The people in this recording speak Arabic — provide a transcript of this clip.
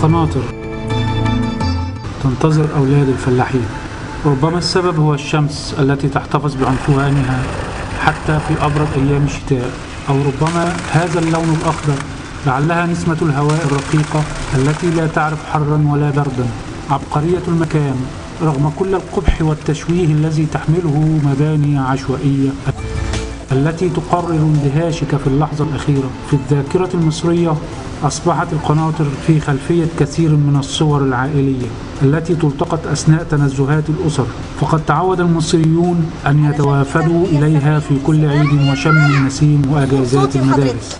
القناطر تنتظر أولاد الفلاحين. ربما السبب هو الشمس التي تحتفظ بعنفوانها حتى في أبرد أيام الشتاء، أو ربما هذا اللون الأخضر لعلها نسمة الهواء الرقيقة التي لا تعرف حرا ولا بردا. عبقرية المكان رغم كل القبح والتشويه الذي تحمله مباني عشوائية التي تقرر اندهاشك في اللحظة الأخيرة. في الذاكرة المصرية أصبحت القناطر في خلفية كثير من الصور العائلية التي تلتقط أثناء تنزهات الأسر، فقد تعود المصريون أن يتوافدوا إليها في كل عيد وشم النسيم وأجازات المدارس.